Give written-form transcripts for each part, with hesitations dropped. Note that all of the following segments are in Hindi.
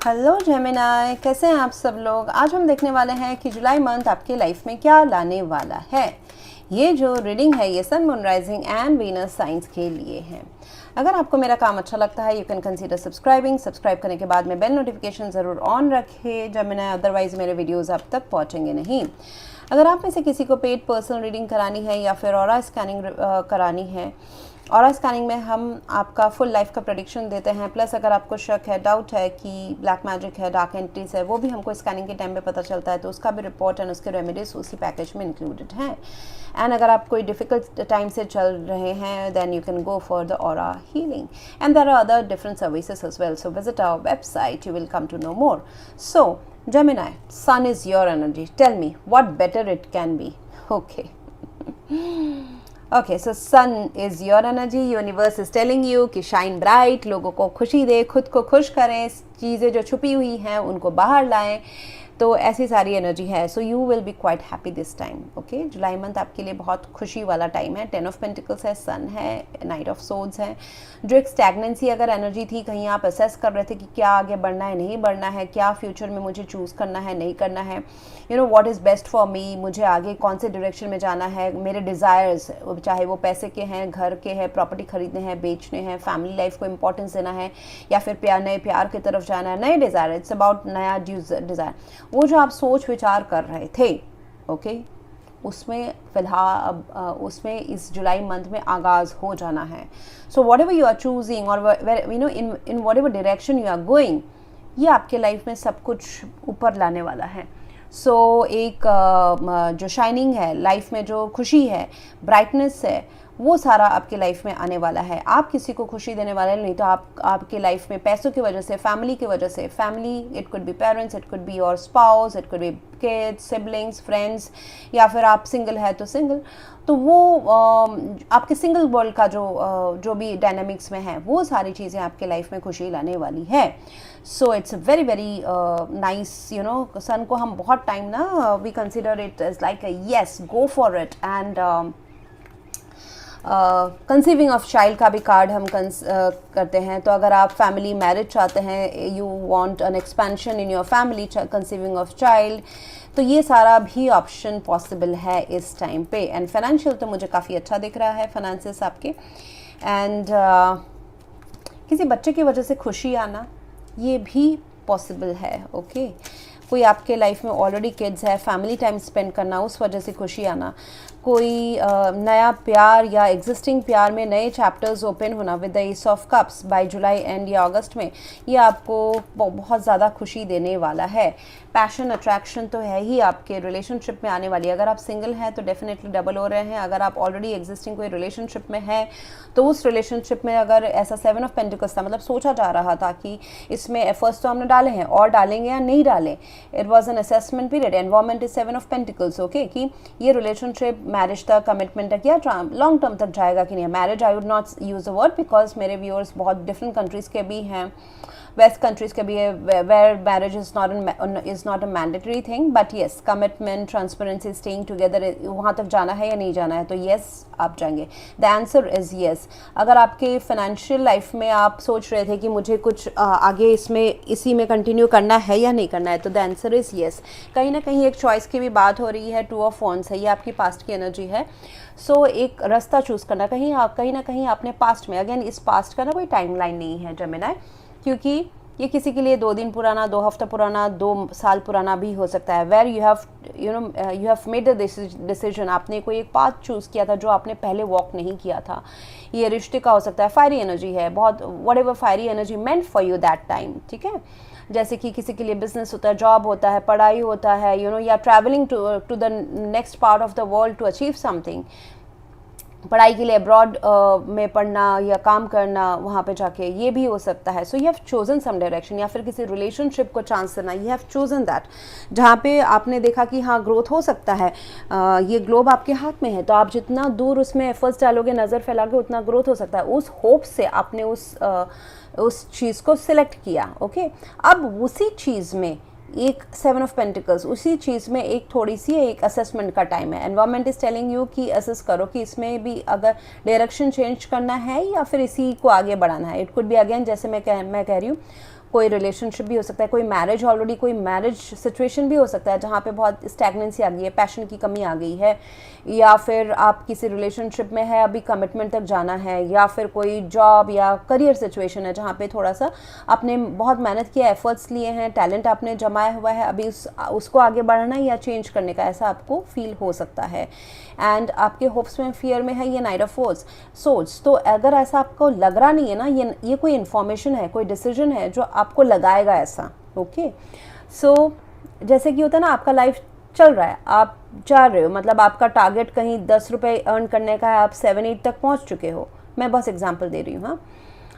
हेलो जेमिनाई, कैसे हैं आप सब लोग। आज हम देखने वाले हैं कि जुलाई मंथ आपकी लाइफ में क्या लाने वाला है। ये जो रीडिंग है ये sun, moon, rising and Venus signs के लिए है। अगर आपको मेरा काम अच्छा लगता है you can consider subscribing. Subscribe करने के बाद में बेल नोटिफिकेशन ज़रूर ऑन रखें जेमिनाई, अदरवाइज़ मेरे वीडियोज़ आप तक पहुँचेंगे नहीं। अगर आप में से किसी को पेड पर्सनल रीडिंग करानी है या फिर ऑरा स्कैनिंग करानी है, ऑरा स्कैनिंग में हम आपका फुल लाइफ का प्रेडिक्शन देते हैं। प्लस अगर आपको शक है, डाउट है कि ब्लैक मैजिक है, डार्क एंटिटीज है, वो भी हमको स्कैनिंग के टाइम पे पता चलता है, तो उसका भी रिपोर्ट एंड उसके रेमेडीज उसी पैकेज में इंक्लूडेड हैं। एंड अगर आप कोई डिफिकल्ट टाइम से चल रहे हैं then you can go for the aura healing and there are other different services as well. So visit our website, you will come to know more. So Gemini, sun is your energy. Tell me, what better it can be? Okay. Okay, so sun is your energy. Universe is telling you कि shine bright, लोगों को खुशी दे, खुद को खुश करें, चीज़ें जो छुपी हुई हैं उनको बाहर लाएं। तो ऐसी सारी एनर्जी है। So you will be quite happy this time. Okay, July month आपके लिए बहुत खुशी वाला टाइम है। 10 ऑफ पेंटिकल्स है, सन है, नाइट ऑफ सोर्ड्स है। जो एक स्टैग्नेंसी अगर एनर्जी थी, कहीं आप असेस कर रहे थे कि क्या आगे बढ़ना है, नहीं बढ़ना है, क्या फ्यूचर में मुझे चूज़ करना है, नहीं करना है, you know what is best for me, मुझे आगे कौन से डायरेक्शन में जाना है, मेरे डिज़ायर्स चाहे वो पैसे के हैं, घर के हैं, प्रॉपर्टी खरीदने हैं, बेचने हैं, फैमिली लाइफ को इंपॉर्टेंस देना है, या फिर नए प्यार की तरफ जाना है, नए डिज़ायर, इट्स अबाउट नया डिज़ायर। वो जो आप सोच विचार कर रहे थे, ओके, उसमें फिलहाल अब उसमें इस जुलाई मंथ में आगाज़ हो जाना है। So whatever you are choosing और you know in whatever direction you are going, ये आपके लाइफ में सब कुछ ऊपर लाने वाला है। सो एक जो शाइनिंग है लाइफ में, जो खुशी है, ब्राइटनेस है, वो सारा आपकी लाइफ में आने वाला है। आप किसी को खुशी देने वाले नहीं, तो आपकी लाइफ में पैसों की वजह से, फैमिली की वजह से, family it could be parents, it could be your spouse, it could B kids, siblings, friends, या फिर आप सिंगल है तो सिंगल, तो वो आपके सिंगल वर्ल्ड का जो भी डायनामिक्स में है, वो सारी चीज़ें आपके लाइफ में खुशी लाने वाली है। So it's very very nice, you know. Sun को हम बहुत टाइम ना we consider it as like yes, go for it. And conceiving of child का भी कार्ड हम करते हैं। तो अगर आप फैमिली मैरिज चाहते हैं, you want an expansion in your family, conceiving of child, तो ये सारा भी ऑप्शन पॉसिबल है इस टाइम पे। एंड फाइनेंशियल तो मुझे काफ़ी अच्छा दिख रहा है, फाइनेंसेस आपके। एंड किसी बच्चे की वजह से खुशी आना, ये भी पॉसिबल है। ओके, कोई आपके लाइफ में ऑलरेडी किड्स है, फैमिली टाइम स्पेंड करना, उस वजह से खुशी आना, कोई नया प्यार या एग्जिस्टिंग प्यार में नए चैप्टर्स ओपन होना with the ace of cups by July end या अगस्त में, ये आपको बहुत ज़्यादा खुशी देने वाला है। पैशन, अट्रैक्शन तो है ही आपके रिलेशनशिप में आने वाली है। अगर आप सिंगल हैं तो डेफिनेटली डबल हो रहे हैं। अगर आप ऑलरेडी एग्जिस्टिंग कोई रिलेशनशिप में है तो उस रिलेशनशिप में अगर ऐसा 7 ऑफ पेंटिकल्स था, मतलब सोचा जा रहा था कि इसमें एफर्ट्स तो हमने डाले हैं और डालेंगे या नहीं डालें, it was an assessment period. Environment is 7 of pentacles, okay, कि ये रिलेशनशिप मैरिज तक, कमिटमेंट तक या लॉन्ग टर्म तक जाएगा कि नहीं। Marriage I would not use the word because मेरे व्यूअर्स बहुत डिफरेंट कंट्रीज़ के भी हैं, वेस्ट कंट्रीज़ के भी है, where marriage is not a mandatory thing, but yes, commitment, transparency, staying together, वहाँ तक जाना है या नहीं जाना है, तो येस आप जाएंगे। The answer is yes. अगर आपके फाइनेंशियल लाइफ में आप सोच रहे थे कि मुझे कुछ आगे इसमें इसी में कंटिन्यू करना है या नहीं करना है, तो द आंसर इज़ येस। कहीं ना कहीं एक चॉइस की भी बात हो रही है। 2 ऑफ वॉन्ड्स है, ये आपकी पास्ट की एनर्जी है। सो एक रास्ता चूज़ करना, कहीं ना कहीं आपने पास्ट में, अगेन इस पास्ट का ना कोई टाइमलाइन नहीं है जेमिनी, क्योंकि ये किसी के लिए 2 दिन पुराना, 2 हफ्ता पुराना, 2 साल पुराना भी हो सकता है। Where you have made the decision, आपने कोई एक पाथ चूज़ किया था जो आपने पहले वॉक नहीं किया था। ये रिश्ते का हो सकता है, फायरी एनर्जी है बहुत, what ever fiery energy meant for you that time, ठीक है। जैसे कि किसी के लिए बिजनेस होता है, जॉब होता है, पढ़ाई होता है, यू नो, या travelling to the next part of the world to achieve something, पढ़ाई के लिए अब्रॉड में पढ़ना या काम करना वहाँ पे जाके, ये भी हो सकता है। So you have chosen some direction, या फिर किसी रिलेशनशिप को चांस देना, यू हैव चोजन दैट, जहाँ पे आपने देखा कि हाँ ग्रोथ हो सकता है। ये ग्लोब आपके हाथ में है, तो आप जितना दूर उसमें एफर्ट्स डालोगे, नज़र फैलाओगे, उतना ग्रोथ हो सकता है। उस होप से आपने उस चीज़ को सिलेक्ट किया, ओके। अब उसी चीज़ में एक 7 ऑफ पेंटिकल्स, उसी चीज़ में एक थोड़ी सी एक असेसमेंट का टाइम है। एनवायरमेंट इज टेलिंग यू कि असेस करो कि इसमें भी अगर डायरेक्शन चेंज करना है या फिर इसी को आगे बढ़ाना है। इट कुड बी अगेन, जैसे मैं कह रही हूँ, कोई रिलेशनशिप भी हो सकता है, कोई मैरिज, ऑलरेडी कोई मैरिज सिचुएशन भी हो सकता है जहाँ पे बहुत स्टैग्नेंसी आ गई है, पैशन की कमी आ गई है, या फिर आप किसी रिलेशनशिप में है, अभी कमिटमेंट तक जाना है, या फिर कोई जॉब या करियर सिचुएशन है जहाँ पे थोड़ा सा आपने बहुत मेहनत किया, एफर्ट्स लिए हैं, टैलेंट आपने जमाया हुआ है, अभी उसको आगे बढ़ाना या चेंज करने का ऐसा आपको फील हो सकता है। एंड आपके होप्स में फियर में है ये नाइट ऑफ सोर्ड्स। तो अगर ऐसा आपको लग रहा नहीं है ना, ये कोई इन्फॉर्मेशन है, कोई डिसीजन है जो आपको लगाएगा ऐसा। ओके, सो जैसे कि होता है ना, आपका लाइफ चल रहा है, आप जा रहे हो, मतलब आपका टारगेट कहीं 10 रुपये अर्न करने का है, आप 7-8 तक पहुंच चुके हो, मैं बस एग्जांपल दे रही हूँ। हाँ,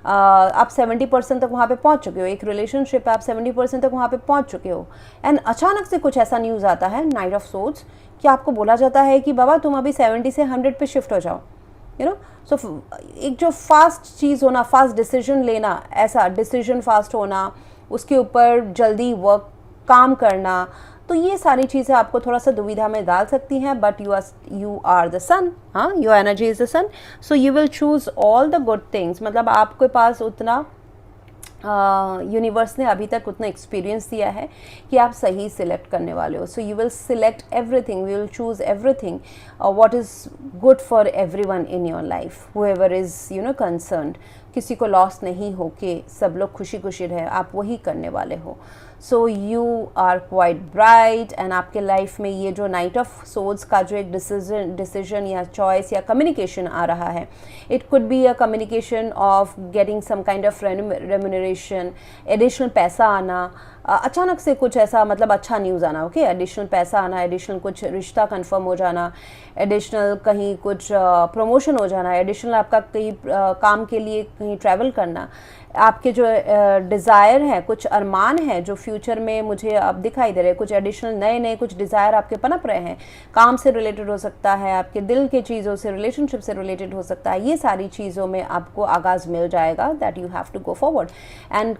आप 70% तक वहाँ पे पहुँच चुके हो, एक रिलेशनशिप है, आप 70% तक वहाँ पे पहुँच चुके हो, एंड अचानक से कुछ ऐसा न्यूज़ आता है, नाइट ऑफ सोर्ड्स, कि आपको बोला जाता है कि बाबा तुम अभी 70 से 100 पे शिफ्ट हो जाओ, यू नो। सो एक जो फास्ट चीज़ होना, फास्ट डिसीजन लेना, ऐसा डिसीजन फास्ट होना, उसके ऊपर जल्दी वर्क काम करना, तो ये सारी चीज़ें आपको थोड़ा सा दुविधा में डाल सकती हैं। But you are the sun, हाँ, your energy is the sun, so you will choose all the good things. मतलब आपके पास उतना यूनिवर्स ने अभी तक उतना एक्सपीरियंस दिया है कि आप सही सिलेक्ट करने वाले हो। So you will select everything, you will choose everything what is good for everyone in your life, however is concerned. किसी को लॉस नहीं हो के सब लोग खुशी खुशी रहे, आप वही करने वाले हो। So you are quite bright, and आपके लाइफ में ये जो नाइट ऑफ सोर्ड्स का जो एक डिसीजन या चॉइस या कम्युनिकेशन आ रहा है, it could be a communication of getting some kind of remuneration, additional पैसा आना, अचानक से कुछ ऐसा, मतलब अच्छा न्यूज़ आना, ओके, एडिशनल पैसा आना, एडिशनल कुछ रिश्ता कंफर्म हो जाना, एडिशनल कहीं कुछ प्रमोशन हो जाना, एडिशनल आपका कहीं काम के लिए कहीं ट्रैवल करना, आपके जो डिज़ायर है, कुछ अरमान है जो फ्यूचर में मुझे अब दिखाई दे रहे हैं, कुछ एडिशनल नए नए कुछ डिज़ायर आपके पनप रहे हैं, काम से रिलेटेड हो सकता है, आपके दिल के चीज़ों से, रिलेशनशिप से रिलेटेड हो सकता है, ये सारी चीज़ों में आपको आगाज़ मिल जाएगा, that you have to go forward. And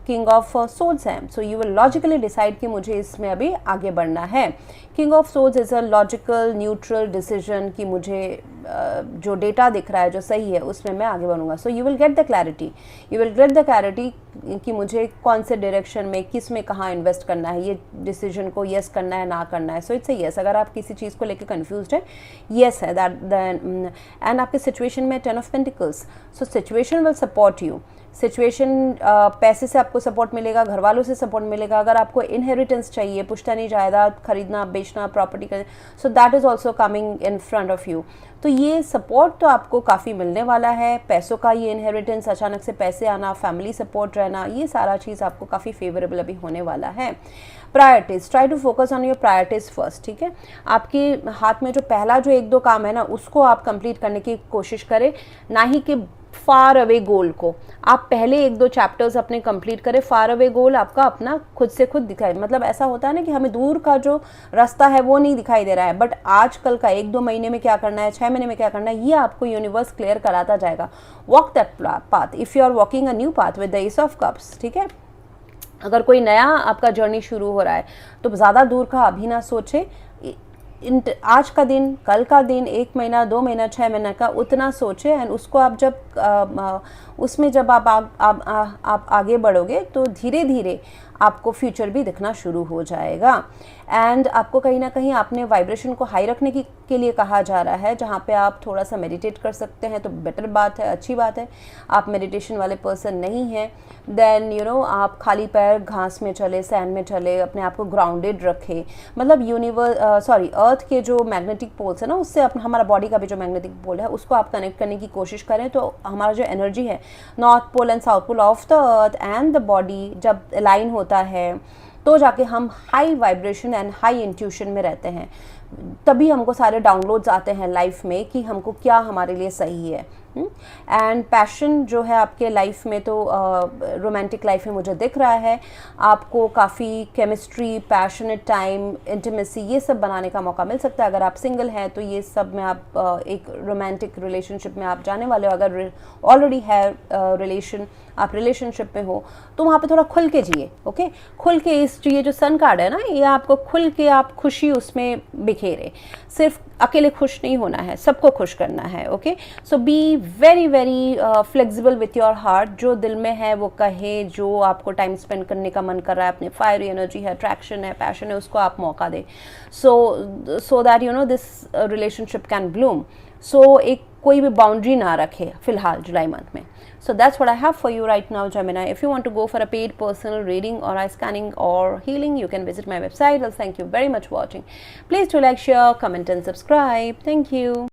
king of swords है, so you will logically decide कि मुझे इसमें अभी आगे बढ़ना है। King of swords is a logical neutral decision कि मुझे जो डेटा दिख रहा है जो सही है उसमें मैं आगे बढ़ूंगा। So you will get the clarity, you will get the clarity कि मुझे कौन से डायरेक्शन में, किस में, कहाँ इन्वेस्ट करना है, ये डिसीजन को येस करना है ना करना है। So it's a yes. अगर आप किसी चीज़ को लेकर कंफ्यूज्ड है, येस है दैट। एंड आपके सिचुएशन में 10 of pentacles, so situation will support you. Situation पैसे से आपको सपोर्ट मिलेगा, घर वालों से सपोर्ट मिलेगा, अगर आपको इनहेरिटेंस चाहिए, पुश्तैनी जायदाद खरीदना, बेचना, प्रॉपर्टी का, so that is also coming in front of you. तो ये सपोर्ट तो आपको काफ़ी मिलने वाला है, पैसों का ये इनहेरिटेंस, अचानक से पैसे आना, फैमिली सपोर्ट रहना, ये सारा चीज़ आपको काफ़ी फेवरेबल अभी होने वाला है। Priorities, try to focus on your priorities first, ठीक है। आपके हाथ में जो पहला जो 1-2 काम है ना, उसको आप कंप्लीट करने की कोशिश करें, ना ही कि फार अवे गोल को। आप पहले 1-2 चैप्टर्स अपने कंप्लीट करें, फार अवे गोल आपका अपना खुद से खुद दिखाए। मतलब ऐसा होता है ना कि हमें दूर का जो रास्ता है वो नहीं दिखाई दे रहा है, बट आज कल का 1-2 महीने में क्या करना है, 6 महीने में क्या करना है, ये आपको यूनिवर्स क्लियर कराता जाएगा। Walk that path if you are walking a new path with the ace of cups, ठीक है। अगर कोई नया आपका जर्नी शुरू हो रहा है तो ज़्यादा दूर का अभी ना सोचे, आज का दिन, कल का दिन, 1 महीना, 2 महीना, 6 महीना का उतना सोचे, एंड उसको आप जब उसमें जब आप आगे बढ़ोगे तो धीरे धीरे आपको फ्यूचर भी दिखना शुरू हो जाएगा। एंड आपको कहीं ना कहीं आपने वाइब्रेशन को हाई रखने के लिए कहा जा रहा है, जहाँ पे आप थोड़ा सा मेडिटेट कर सकते हैं तो बेटर बात है, अच्छी बात है। आप मेडिटेशन वाले पर्सन नहीं हैं, देन आप खाली पैर घास में चले, सैंड में चले, अपने आप को ग्राउंडेड रखें। मतलब अर्थ के जो मैग्नेटिक पोल्स है ना, उससे हमारा बॉडी का भी जो मैग्नेटिक पोल है उसको आप कनेक्ट करने की कोशिश करें, तो हमारा जो एनर्जी है, north pole and south pole of the earth and the body जब अलाइन होता है तो जाके हम high vibration and high intuition में रहते हैं। तभी हमको सारे डाउनलोड्स आते हैं लाइफ में कि हमको क्या हमारे लिए सही है। एंड पैशन जो है आपके लाइफ में, तो रोमांटिक लाइफ में मुझे दिख रहा है आपको काफ़ी केमिस्ट्री, पैशनेट टाइम, इंटीमेसी, ये सब बनाने का मौका मिल सकता है। अगर आप सिंगल हैं तो ये सब में आप एक रोमांटिक रिलेशनशिप में आप जाने वाले हो। अगर ऑलरेडी है रिलेशन, आप रिलेशनशिप में हो तो वहाँ पे थोड़ा खुल के जिए, ओके। खुल के ये जो सन कार्ड है ना, ये आपको खुल के आप खुशी उसमें बिखेरे। सिर्फ अकेले खुश नहीं होना है, सबको खुश करना है। Okay, so be very very flexible with your heart, जो दिल में है वो कहे, जो आपको टाइम स्पेंड करने का मन कर रहा है, अपने फायरी एनर्जी है, अट्रैक्शन है, पैशन है, उसको आप मौका दें, so that you know this relationship can bloom. So एक कोई भी बाउंड्री ना रखे फिलहाल जुलाई मंथ में। So that's what I have for you right now, Gemini. If you want to go for a paid personal reading or eye scanning or healing, you can visit my website. Well, thank you very much for watching. Please do like, share, comment and subscribe. Thank you.